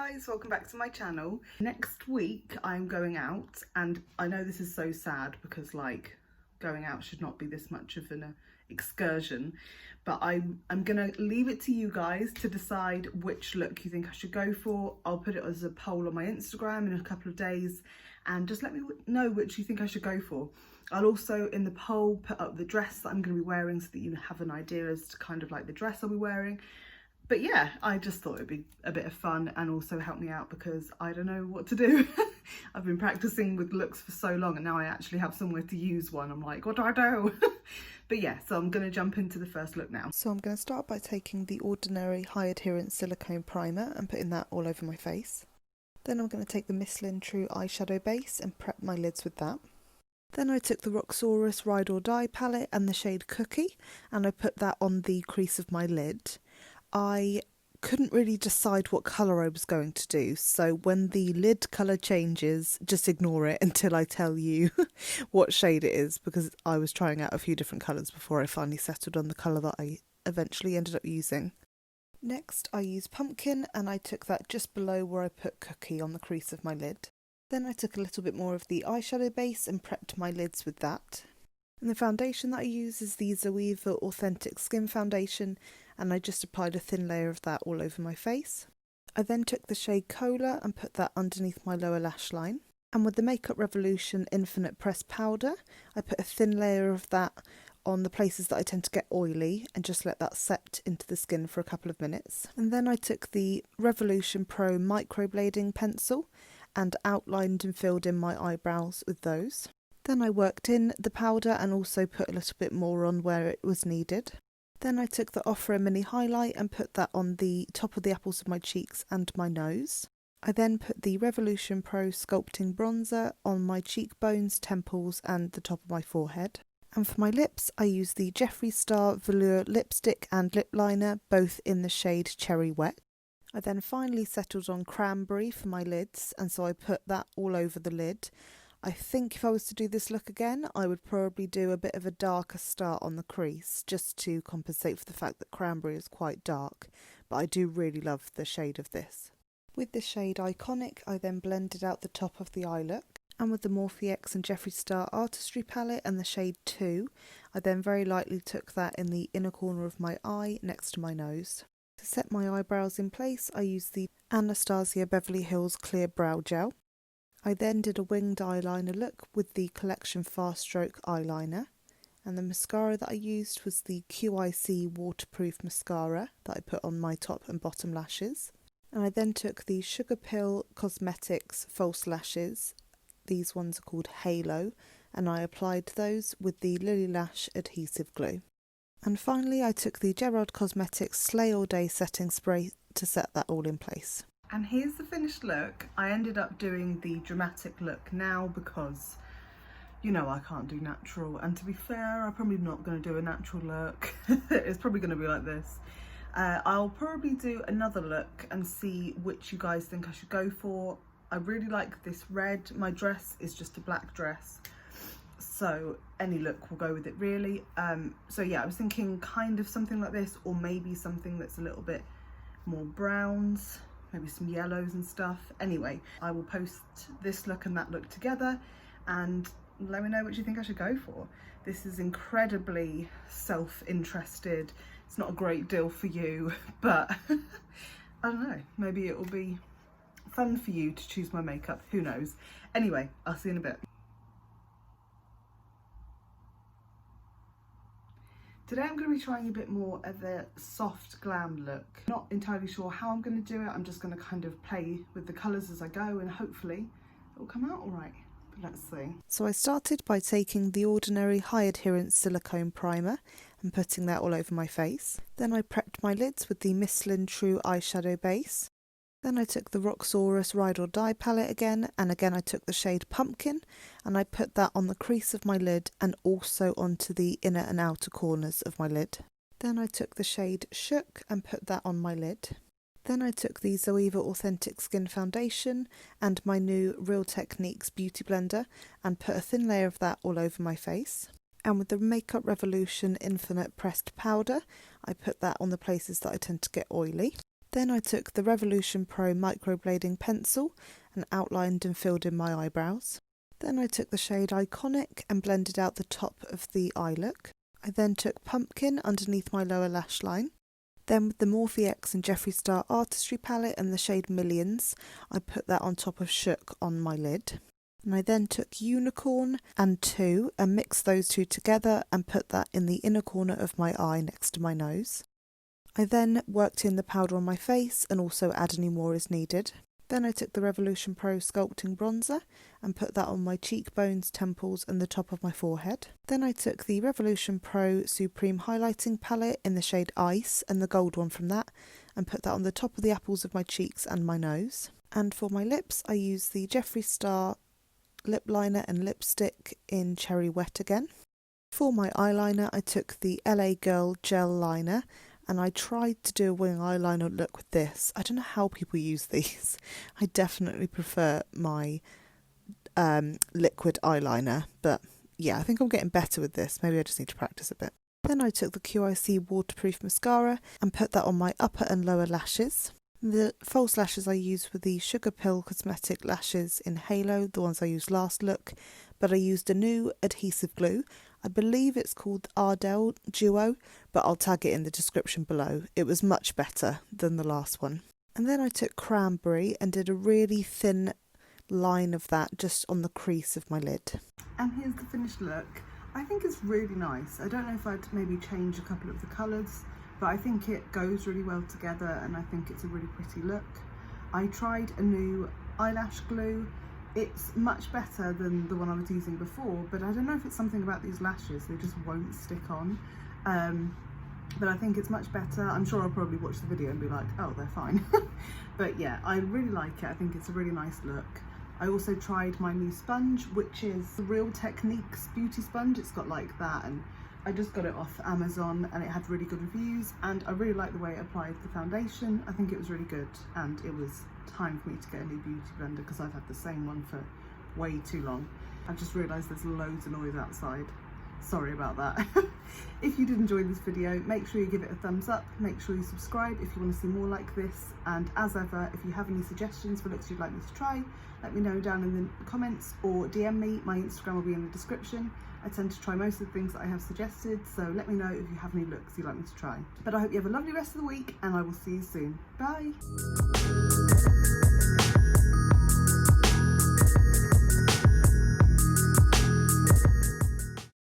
guys, welcome back to my channel. Next week I'm going out, and I know this is so sad because like going out should not be this much of an excursion, but I'm gonna leave it to you guys to decide which look you think I should go for. I'll put it as a poll on my Instagram in a couple of days and just let me know which you think I should go for. I'll also in the poll put up the dress that I'm going to be wearing so that you have an idea as to kind of like the dress I'll be wearing. But yeah, I just thought it'd be a bit of fun and also help me out because I don't know what to do. I've been practicing with looks for so long and now I actually have somewhere to use one. I'm like, what do I do? But yeah, so I'm going to jump into the first look now. So I'm going to start by taking the Ordinary High Adherence Silicone Primer and putting that all over my face. Then I'm going to take the Misslyn True Eyeshadow Base and prep my lids with that. Then I took the Roxxsauras Ride or Die palette and the shade Cookie and I put that on the crease of my lid. I couldn't really decide what colour I was going to do, so when the lid colour changes, just ignore it until I tell you what shade it is, because I was trying out a few different colours before I finally settled on the colour that I eventually ended up using. Next I used Pumpkin and I took that just below where I put Cookie on the crease of my lid. Then I took a little bit more of the eyeshadow base and prepped my lids with that. And the foundation that I use is the Zoeva Authentik Skin Foundation, and I just applied a thin layer of that all over my face. I then took the shade Cola and put that underneath my lower lash line. And with the Makeup Revolution Infinite Pressed Powder, I put a thin layer of that on the places that I tend to get oily and just let that set into the skin for a couple of minutes. And then I took the Revolution Pro Microblading pencil and outlined and filled in my eyebrows with those. Then I worked in the powder and also put a little bit more on where it was needed. Then I took the Ofra mini highlight and put that on the top of the apples of my cheeks and my nose. I then put the Revolution Pro Sculpting bronzer on my cheekbones, temples and the top of my forehead. And for my lips I used the Jeffree Star Velour lipstick and lip liner, both in the shade Cherry Wet. I then finally settled on Cranberry for my lids, and so I put that all over the lid. I think if I was to do this look again, I would probably do a bit of a darker start on the crease, just to compensate for the fact that Cranberry is quite dark, but I do really love the shade of this. With the shade Iconic, I then blended out the top of the eye look, and with the Morphe X and Jeffree Star Artistry palette and the shade 2, I then very lightly took that in the inner corner of my eye next to my nose. To set my eyebrows in place, I used the Anastasia Beverly Hills Clear Brow Gel. I then did a winged eyeliner look with the Collection Fast Stroke eyeliner, and the mascara that I used was the QIC Waterproof Mascara that I put on my top and bottom lashes. And I then took the Sugar Pill Cosmetics false lashes, these ones are called Halo, and I applied those with the Lily Lash adhesive glue. And finally I took the Gerard Cosmetics Slay All Day setting spray to set that all in place. And here's the finished look. I ended up doing the dramatic look now because, you know, I can't do natural. And to be fair, I'm probably not going to do a natural look. It's probably going to be like this. I'll probably do another look and see which you guys think I should go for. I really like this red. My dress is just a black dress, so any look will go with it really. So yeah, I was thinking kind of something like this, or maybe something that's a little bit more browns, maybe some yellows and stuff. Anyway, I will post this look and that look together and let me know what you think I should go for. This is incredibly self-interested. It's not a great deal for you, but I don't know, maybe it will be fun for you to choose my makeup, who knows. Anyway, I'll see you in a bit. Today I'm going to be trying a bit more of a soft glam look. Not entirely sure how I'm going to do it. I'm just going to kind of play with the colours as I go and hopefully it will come out alright. But let's see. So I started by taking the Ordinary High Adherence Silicone Primer and putting that all over my face. Then I prepped my lids with the Misslyn True Eyeshadow Base. Then I took the Roxxsauras Ride or Die palette again, and again I took the shade Pumpkin and I put that on the crease of my lid and also onto the inner and outer corners of my lid. Then I took the shade Shook and put that on my lid. Then I took the Zoeva Authentik Skin Foundation and my new Real Techniques Beauty Blender and put a thin layer of that all over my face. And with the Makeup Revolution Infinite Pressed Powder, I put that on the places that I tend to get oily. Then I took the Revolution Pro Microblading pencil and outlined and filled in my eyebrows. Then I took the shade Iconic and blended out the top of the eye look. I then took Pumpkin underneath my lower lash line. Then with the Morphe X and Jeffree Star Artistry palette and the shade Millions, I put that on top of Shook on my lid. And I then took Unicorn and 2 and mixed those two together and put that in the inner corner of my eye next to my nose. I then worked in the powder on my face and also add any more as needed. Then I took the Revolution Pro Sculpting Bronzer and put that on my cheekbones, temples and the top of my forehead. Then I took the Revolution Pro Supreme Highlighting Palette in the shade Ice and the gold one from that and put that on the top of the apples of my cheeks and my nose. And for my lips I used the Jeffree Star lip liner and lipstick in Cherry Wet again. For my eyeliner I took the LA Girl Gel Liner and I tried to do a wing eyeliner look with this. I don't know how people use these. I definitely prefer my liquid eyeliner, but yeah, I think I'm getting better with this. Maybe I just need to practice a bit. Then I took the QIC waterproof mascara and put that on my upper and lower lashes. The false lashes I used were the Sugar Pill Cosmetic lashes in Halo, the ones I used last look, but I used a new adhesive glue. I believe it's called Ardell Duo, but I'll tag it in the description below. It was much better than the last one. And then I took Cranberry and did a really thin line of that just on the crease of my lid. And here's the finished look. I think it's really nice. I don't know if I'd maybe change a couple of the colours, but I think it goes really well together and I think it's a really pretty look. I tried a new eyelash glue. It's much better than the one I was using before, but I don't know if it's something about these lashes, they just won't stick on. But I think it's much better. I'm sure I'll probably watch the video and be like, oh, they're fine. But yeah, I really like it. I think it's a really nice look. I also tried my new sponge, which is the Real Techniques beauty sponge. It's got like that, and I just got it off Amazon and it had really good reviews, and I really like the way it applied the foundation. I think it was really good, and it was time for me to get a new beauty blender because I've had the same one for way too long. I've just realised there's loads of noise outside. Sorry about that. If you did enjoy this video, make sure you give it a thumbs up, make sure you subscribe if you want to see more like this, and as ever, if you have any suggestions for looks you'd like me to try, let me know down in the comments or DM me. My Instagram will be in the description. I tend to try most of the things that I have suggested, so let me know if you have any looks you'd like me to try. But I hope you have a lovely rest of the week and I will see you soon. Bye!